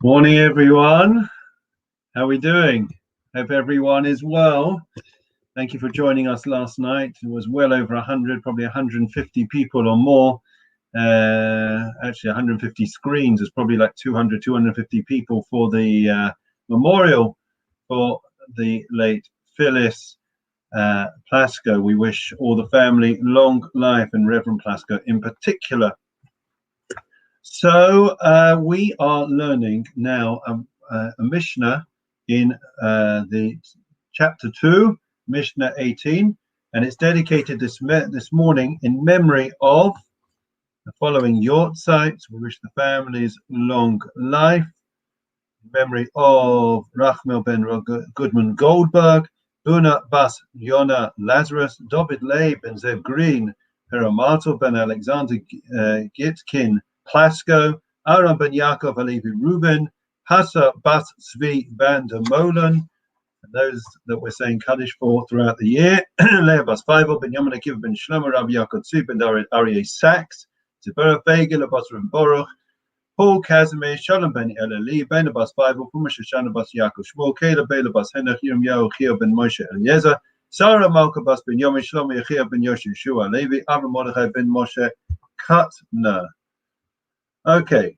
Morning, everyone. How are we doing? Hope everyone is well. Thank you for joining us last night. It was well over 100, probably 150 people or more. Actually, 150 screens. There's probably like 200, 250 people for the memorial for the late Phyllis Plasker. We wish all the family long life, and Reverend Plasker in particular. So we are learning now a Mishnah in the chapter 2, Mishnah 18, and it's dedicated this morning in memory of the following Yortzites. We wish the families long life. In memory of Rachmel ben Goodman Goldberg, Buna Bas Yona Lazarus, David Leib ben Zev Green, Peramato ben Alexander Gitkin Plasko, Aaron ben Yaakov Alevi Reuben, Hassa Bas Zvi van der Molen, and those that we're saying Kaddish for throughout the year, Leah Bas Feivel, Ben Yamin Akiva ben Shlomo, Rabbi Yaakov Tzvi ben Aryeh Sachs, Zibera Fagel, Bas Rim Boruch, Paul Casimir, Shalom ben Eleli, Ben Bas Feivel, Puma Shoshana Bas Yaakov Shmuel, Caleb Bela Bas Henach, Yirmiyahu Chia ben Moshe Eliezer, Sarah Malka Bas ben Yomi, Shlomo Yechia ben Yoshua Levi, Avram Mordechai ben Moshe Katner. Okay,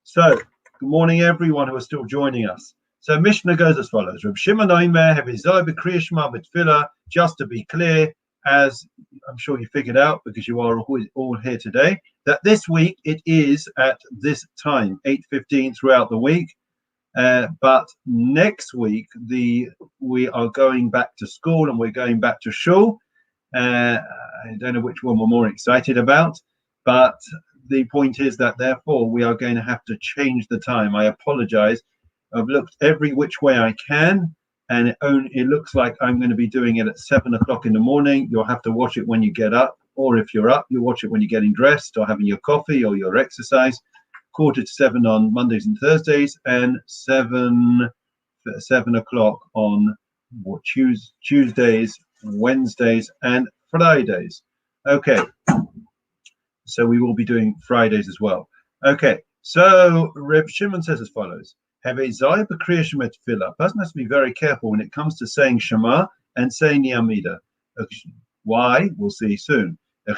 so good morning, everyone who is still joining us. So Mishnah goes as follows: Reb Shimon Omer Hevizai b'Kriya Shema b'Tefillah. Just to be clear, as I'm sure you figured out because you are all here today, that this week it is at this time, 8:15 throughout the week. But next week we are going back to school and we're going back to shul. I don't know which one we're more excited about, but the point is that therefore we are going to have to change the time. I apologize. I've looked every which way I can, and it looks like I'm going to be doing it at 7 o'clock in the morning. You'll have to watch it when you get up, or if you're up, you'll watch it when you're getting dressed or having your coffee or your exercise. 6:45 on Mondays and Thursdays, and 7 o'clock on Tuesdays, Wednesdays, and Fridays. Okay. So we will be doing Fridays as well. Okay, so Reb Shimon says as follows: Hevizai b'Kriya Shema Tefillah. Person has to be very careful when it comes to saying Shema and saying Yamida. Why? We'll see soon. When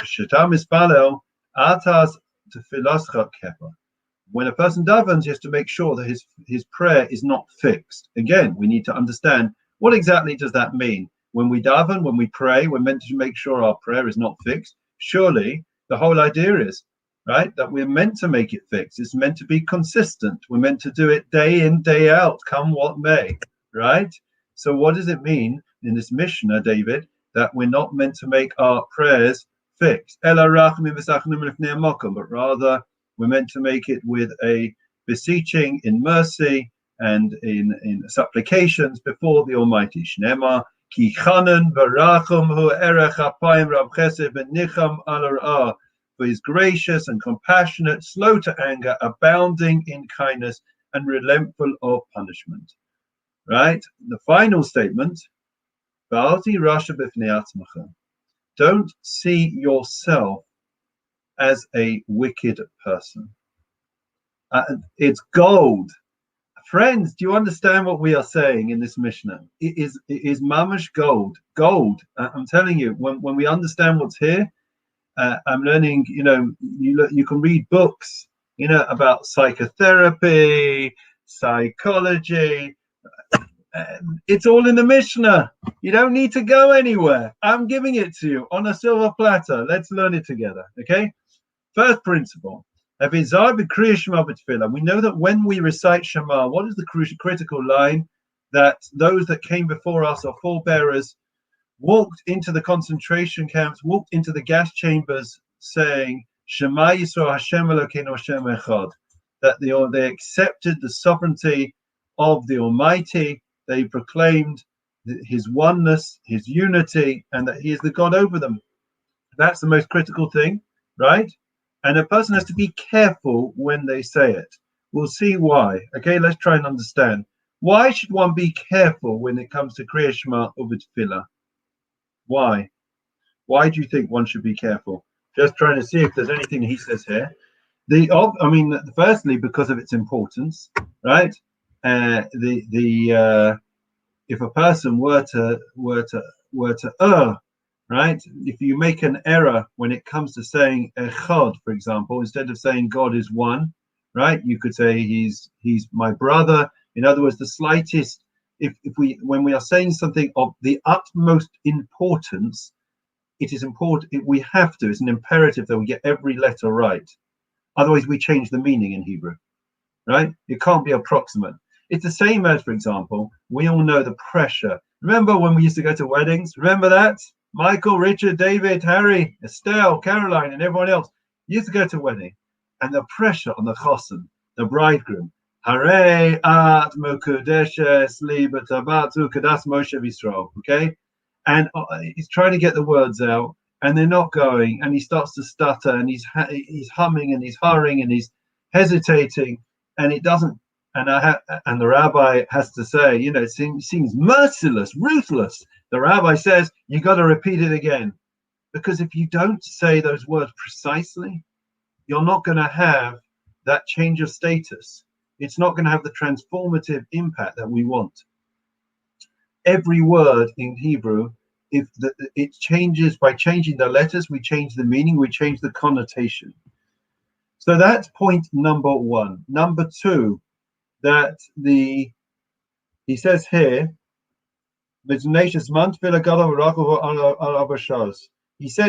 a person davens, he has to make sure that his prayer is not fixed. Again, we need to understand what exactly does that mean. When we daven, when we pray, we're meant to make sure our prayer is not fixed. Surely the whole idea is, right, that we're meant to make it fixed. It's meant to be consistent. We're meant to do it day in, day out, come what may, right? So what does it mean in this Mishnah, David, that we're not meant to make our prayers fixed? But rather we're meant to make it with a beseeching in mercy and in supplications before the Almighty. Shnema Ki chanan v'rachum hu erech hapayim rab chesed v'nicham al ra'ah. For he is gracious and compassionate, slow to anger, abounding in kindness, and relentful of punishment. Right? The final statement: Ba'alti rasha b'fnei atzmacha. Don't see yourself as a wicked person. It's gold. Friends, do you understand what we are saying in this Mishnah? It is mamash gold. Gold. I'm telling you, when we understand what's here, I'm learning, you can read books, about psychotherapy, psychology. It's all in the Mishnah. You don't need to go anywhere. I'm giving it to you on a silver platter. Let's learn it together, okay? First principle. We know that when we recite Shema, what is the critical line? That those that came before us, our forebearers, walked into the concentration camps, walked into the gas chambers saying, Shema Yisrael Hashem Elokeinu Hashem Echad. That they accepted the sovereignty of the Almighty. They proclaimed his oneness, his unity, and that he is the God over them. That's the most critical thing, right? And a person has to be careful when they say it. We'll see why. Okay, let's try and understand. Why should one be careful when it comes to Kriya Shema over Tefillah? Why? Why do you think one should be careful? Just trying to see if there's anything he says here. I mean, firstly, because of its importance, right? If a person were to err, right? If you make an error when it comes to saying echad, for example, instead of saying God is one, right? You could say he's my brother. In other words, the slightest. If we when we are saying something of the utmost importance, it is important. We have to. It's an imperative that we get every letter right. Otherwise, we change the meaning in Hebrew, right? It can't be approximate. It's the same as, for example, we all know the pressure. Remember when we used to go to weddings? Remember that? Michael, Richard, David, Harry, Estelle, Caroline, and everyone else used to go to a wedding. And the pressure on the chosen, the bridegroom, Hare at mokudeshes li b'tabatu kadas Moshe Yisrael. Okay? And he's trying to get the words out, and they're not going, and he starts to stutter, and he's humming, and he's hurrying, and he's hesitating, and it doesn't. And the rabbi has to say, you know, it seems merciless, ruthless. The rabbi says you got to repeat it again, because if you don't say those words precisely, you're not going to have that change of status. It's not going to have the transformative impact that we want. Every word in Hebrew, it changes by changing the letters, we change the meaning, we change the connotation. So that's point number one. Number two, that he says here, he says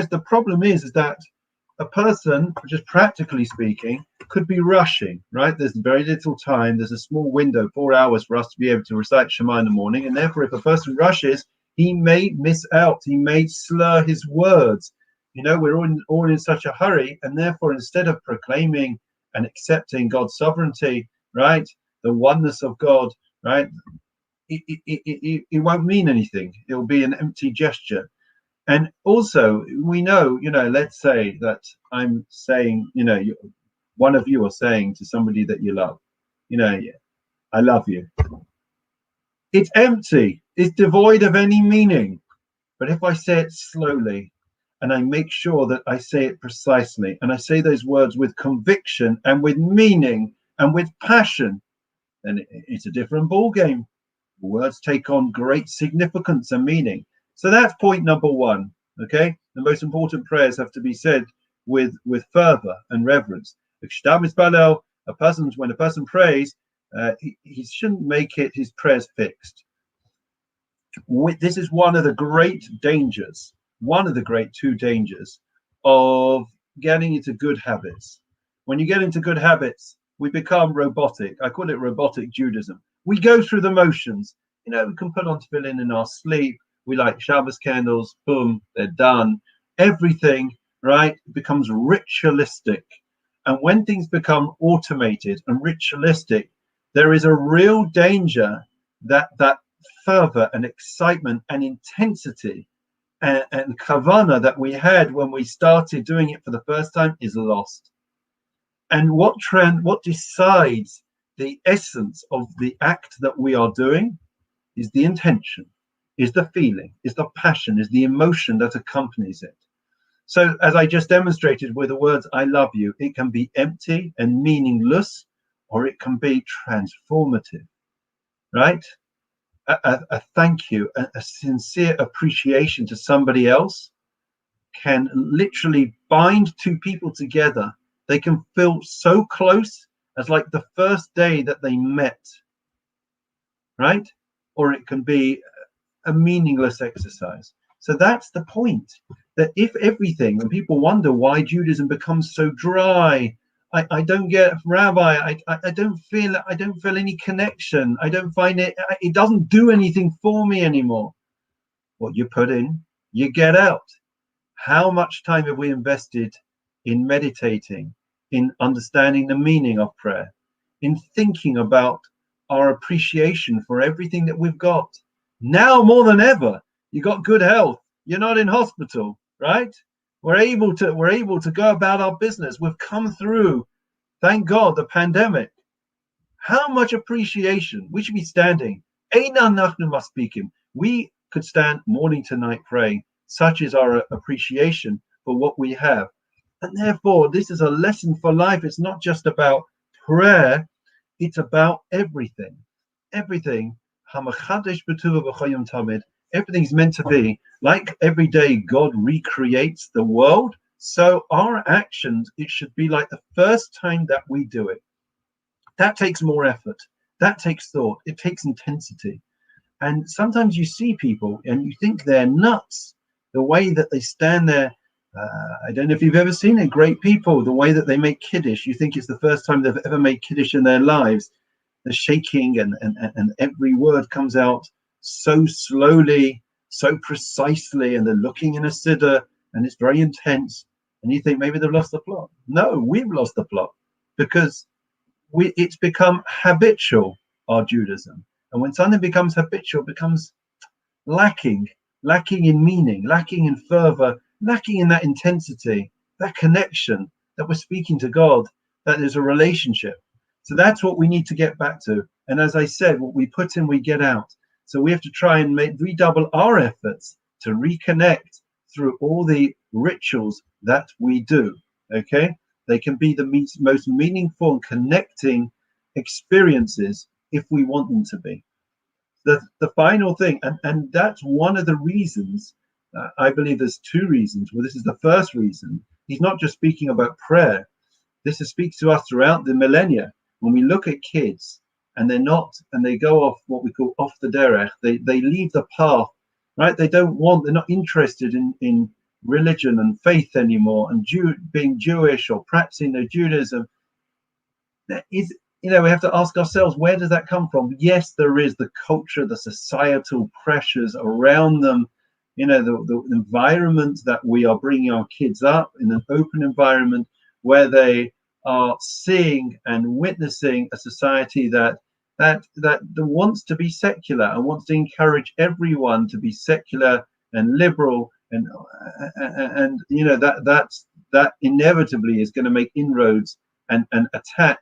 the problem is that a person, just practically speaking, could be rushing, right? There's very little time. There's a small window, 4 hours for us to be able to recite Shema in the morning. And therefore, if a person rushes, he may miss out. He may slur his words. You know, we're all in such a hurry. And therefore, instead of proclaiming and accepting God's sovereignty, right, the oneness of God, right, it won't mean anything. It will be an empty gesture. And also, we know, you know, let's say that I'm saying, you know, one of you are saying to somebody that you love, you know, I love you. It's empty. It's devoid of any meaning. But if I say it slowly and I make sure that I say it precisely and I say those words with conviction and with meaning and with passion, then it's a different ball game. Words take on great significance and meaning. So that's point number one. Okay, the most important prayers have to be said with fervor and reverence. When a person prays, he shouldn't make it his prayers fixed. This is one of the great dangers, one of the great two dangers of getting into good habits. When you get into good habits, we become robotic. I call it robotic Judaism. We go through the motions. You know, we can put on tefillin in our sleep. We light Shabbos candles. Boom, they're done. Everything, right, becomes ritualistic. And when things become automated and ritualistic, there is a real danger that fervor and excitement and intensity and kavana that we had when we started doing it for the first time is lost. And what decides the essence of the act that we are doing is the intention, is the feeling, is the passion, is the emotion that accompanies it. So as I just demonstrated with the words, I love you, it can be empty and meaningless, or it can be transformative, right? A thank you, a sincere appreciation to somebody else can literally bind two people together. They can feel so close as like the first day that they met, right? Or it can be a meaningless exercise. So that's the point, that if everything, and people wonder why Judaism becomes so dry, I don't get, Rabbi, I don't feel any connection. I don't find it doesn't do anything for me anymore. What you put in, you get out. How much time have we invested in meditating, in understanding the meaning of prayer, in thinking about our appreciation for everything that we've got? Now more than ever, you got good health. You're not in hospital, right? We're able to go about our business. We've come through, thank God, the pandemic. How much appreciation. We should be standing. We could stand morning to night praying. Such is our appreciation for what we have. And therefore, this is a lesson for life. It's not just about prayer, it's about everything. Everything. Everything's meant to be like every day God recreates the world. So our actions, it should be like the first time that we do it. That takes more effort. That takes thought. It takes intensity. And sometimes you see people and you think they're nuts. The way that they stand there. I don't know if you've ever seen it. Great people, the way that they make Kiddush, you think it's the first time they've ever made Kiddush in their lives. The shaking and every word comes out so slowly, so precisely, and they're looking in a siddur and it's very intense. And you think maybe they've lost the plot. No, we've lost the plot because it's become habitual, our Judaism. And when something becomes habitual, it becomes lacking in meaning, lacking in fervor, lacking in that intensity, that connection that we're speaking to God, that there's a relationship. So that's what we need to get back to. And as I said, what we put in, we get out. So we have to try and redouble our efforts to reconnect through all the rituals that we do. Okay, they can be the most meaningful and connecting experiences if we want them to be. The final thing, and that's one of the reasons, I believe there's two reasons. Well, this is the first reason. He's not just speaking about prayer. This speaks to us throughout the millennia. When we look at kids and they go off what we call off the derech, they leave the path, right? They're not interested in religion and faith anymore, and being Jewish or practicing their Judaism. That is, we have to ask ourselves, where does that come from? Yes, there is the culture, the societal pressures around them, the environment that we are bringing our kids up in, an open environment where they are seeing and witnessing a society that wants to be secular and wants to encourage everyone to be secular and liberal, and that inevitably is going to make inroads and attack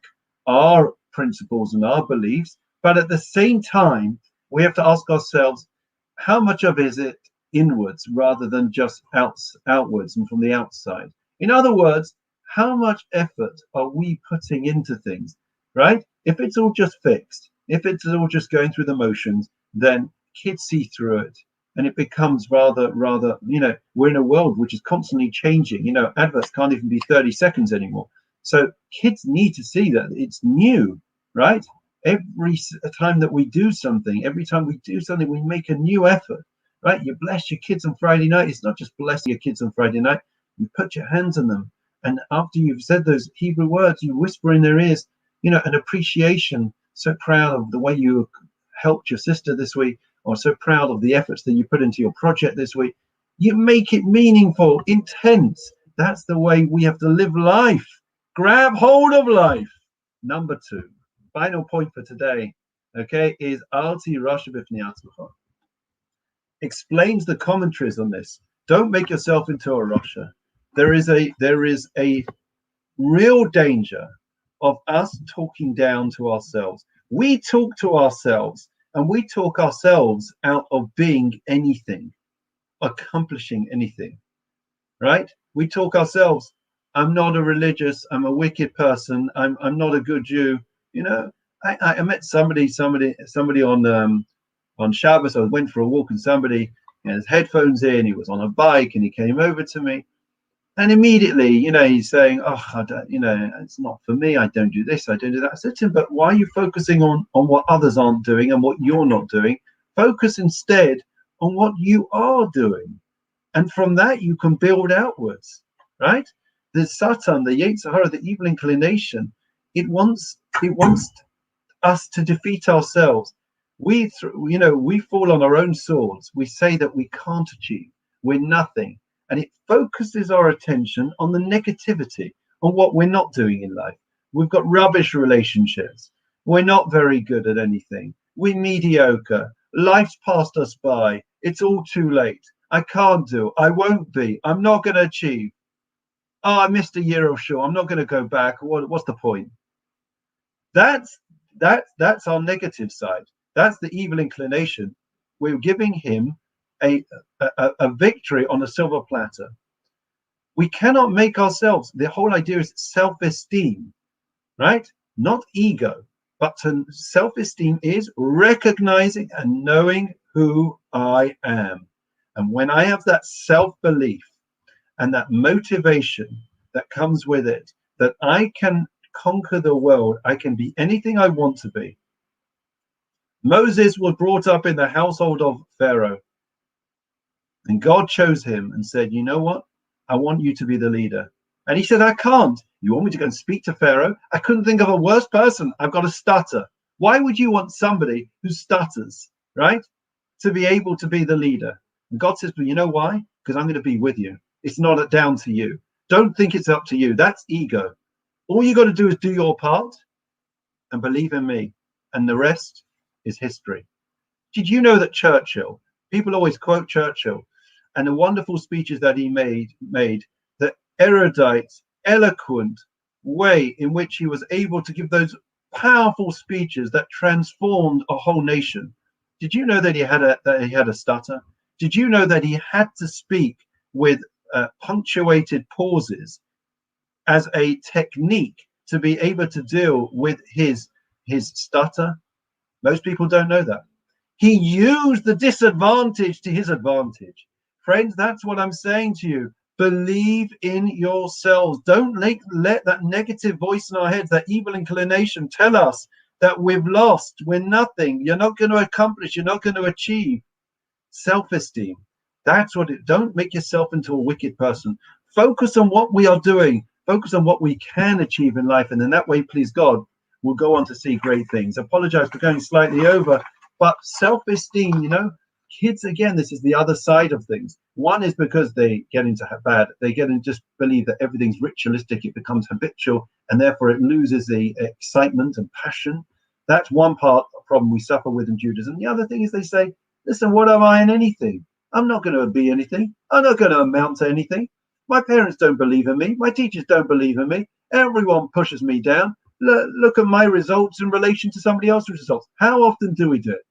our principles and our beliefs. But at the same time, we have to ask ourselves, how much of it is it inwards rather than just outwards and from the outside? In other words, how much effort are we putting into things, right? If it's all just fixed, if it's all just going through the motions, then kids see through it. And it becomes rather, we're in a world which is constantly changing. Adverts can't even be 30 seconds anymore. So kids need to see that it's new, right? Every time that we do something, we make a new effort, right? You bless your kids on Friday night. It's not just blessing your kids on Friday night. You put your hands on them. And after you've said those Hebrew words, you whisper in their ears, an appreciation. So proud of the way you helped your sister this week, or so proud of the efforts that you put into your project this week. You make it meaningful, intense. That's the way we have to live life. Grab hold of life. Number 2, final point for today, okay, is Alti Rasha Bifnei Atzmacha. Explains the commentaries on this. Don't make yourself into a Rasha. There is a real danger of us talking down to ourselves. We talk to ourselves, and we talk ourselves out of being anything, accomplishing anything, right? We talk ourselves, I'm not a religious, I'm a wicked person, I'm not a good Jew. I met somebody on Shabbos. I went for a walk, and somebody had his headphones in, he was on a bike, and he came over to me. And immediately, he's saying, "Oh, I don't, it's not for me. I don't do this. I don't do that." I said to him, "But why are you focusing on what others aren't doing and what you're not doing? Focus instead on what you are doing, and from that you can build outwards, right?" The Satan, the Yetzer Hara, the evil inclination, it wants us to defeat ourselves. We fall on our own swords. We say that we can't achieve. We're nothing. And it focuses our attention on the negativity, on what we're not doing in life. We've got rubbish relationships. We're not very good at anything. We're mediocre. Life's passed us by. It's all too late. I can't do. I won't be. I'm not going to achieve. Oh, I missed a year of show. I'm not going to go back. What's the point? That's our negative side. That's the evil inclination. We're giving him a victory on a silver platter. We cannot make ourselves. The whole idea is self-esteem, right? Not ego, but self-esteem is recognizing and knowing who I am. And when I have that self-belief and that motivation that comes with it, that I can conquer the world, I can be anything I want to be. Moses was brought up in the household of Pharaoh, and God chose him and said, you know what? I want you to be the leader. And he said, I can't. You want me to go and speak to Pharaoh? I couldn't think of a worse person. I've got a stutter. Why would you want somebody who stutters, right, to be able to be the leader? And God says, well, you know why? Because I'm going to be with you. It's not down to you. Don't think it's up to you. That's ego. All you got to do is do your part and believe in me. And the rest is history. Did you know that Churchill, people always quote Churchill and the wonderful speeches that he made the erudite, eloquent way in which he was able to give those powerful speeches that transformed a whole nation. Did you know that he had a stutter? Did you know that he had to speak with punctuated pauses as a technique to be able to deal with his stutter? Most people don't know that. He used the disadvantage to his advantage. Friends, that's what I'm saying to you. Believe in yourselves. Don't let that negative voice in our heads, that evil inclination, tell us that we've lost, we're nothing, you're not going to accomplish, you're not going to achieve. Self-esteem. That's what it. Don't make yourself into a wicked person. Focus on what we are doing. Focus on what we can achieve in life. And in that way, please God, we'll go on to see great things. Apologize for going slightly over, but self-esteem, you know, kids, again, this is the other side of things. One is because they get into just believe that everything's ritualistic, it becomes habitual, and therefore it loses the excitement and passion. That's one part of the problem we suffer with in Judaism. The other thing is they say, listen, what am I in anything? I'm not going to be anything. I'm not going to amount to anything. My parents don't believe in me. My teachers don't believe in me. Everyone pushes me down. Look at my results in relation to somebody else's results. How often do we do it?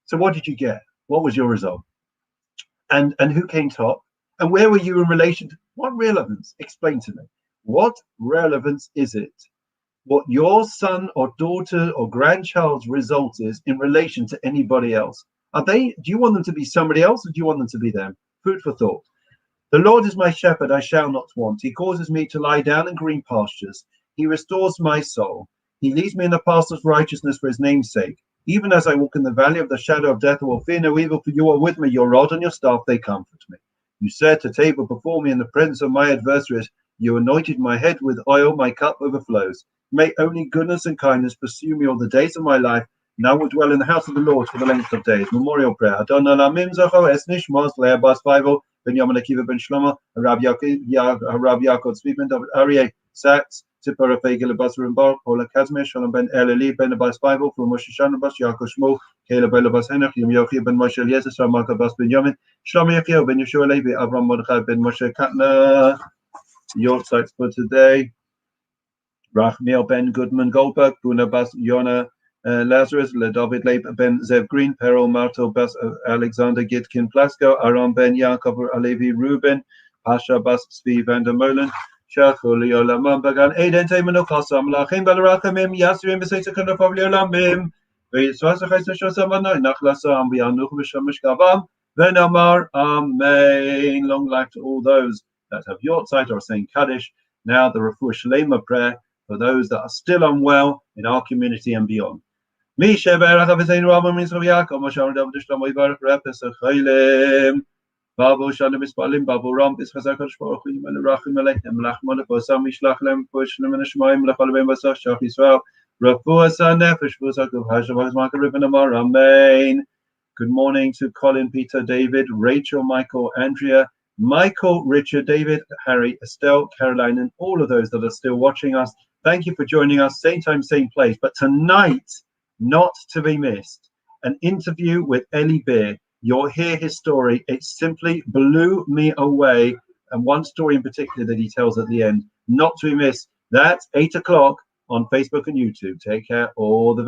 So what did you get? What was your result? And who came top? And where were you in relation to what relevance? Explain to me. What relevance is it? What your son or daughter or grandchild's result is in relation to anybody else? Do you want them to be somebody else, or do you want them to be them? Food for thought. The Lord is my shepherd, I shall not want. He causes me to lie down in green pastures. He restores my soul. He leads me in the paths of righteousness for his name's sake. Even as I walk in the valley of the shadow of death, I will fear no evil, for you are with me. Your rod and your staff, they comfort me. You set a table before me in the presence of my adversaries. You anointed my head with oil, my cup overflows. May only goodness and kindness pursue me all the days of my life, and I will dwell in the house of the Lord for the length of days. Memorial prayer. Adon Alamim Zacho Esnish Mos Leah Bas Bible Ben Yaman Akiva Ben Shlomo Rav Yaakov Tzvi David Aryeh Sachs Tzipora Feigel Bas Rimbar Paula Kazmir Shalom Ben Eleli Ben Bas Bible from Moshe Shana Bas Yaakov Shmuel Caleb Ben Bas Henach Yom Yochi Ben Moshe Eliezer Samaka Bas Ben Yamin Shlomo Yechiel Ben Yeshua Levi Avram Mordechai Ben Moshe Katna. Your sites for today. Rachmiel Ben Goodman Goldberg Buna Bas Yona Lazarus, David Leib Ben Zev Green, Peril Marto Bas Alexander Gitkin Plasko, Aaron Ben Yaakov Alevi Ruben, Pasha Bas Svi van der Molen, Shachul Yolamam Bagan, Aiden Taymano Kasam, Lachim Balarachamim, Yasrim Beseta Kanafov Yolamim, Veswasachais Shosamano, Nachlasam, Bianuch Mishamish Gavam, Venamar, Amen. Long life to all those that have Yortzeit or saying Kaddish. Now the Refuah Shalema prayer for those that are still unwell in our community and beyond. Misha Berach Avizain Rabba Misrav Yaakov Mashar David Shlomo Yivarach Repes Chaylim Babu Shalim Ispalim Babu Ram Bischazak Shpoch Yimel Rachim Alechem Lachmon Posam Mishlach Lem Pushlim and Shmoim Lachol Ben Basach Shach Yisrael Refuah Sanefesh Pusak of Hashavach Mark Ribbon Amar Amen. Good morning to Colin, Peter, David, Rachel, Michael, Andrea, Michael, Richard, David, Harry, Estelle, Caroline, and all of those that are still watching us. Thank you for joining us. Same time, same place. But tonight, not to be missed, an interview with Eli Beer. You'll hear his story. It simply blew me away. And one story in particular that he tells at the end, not to be missed. That's 8 o'clock on Facebook and YouTube. Take care. All the very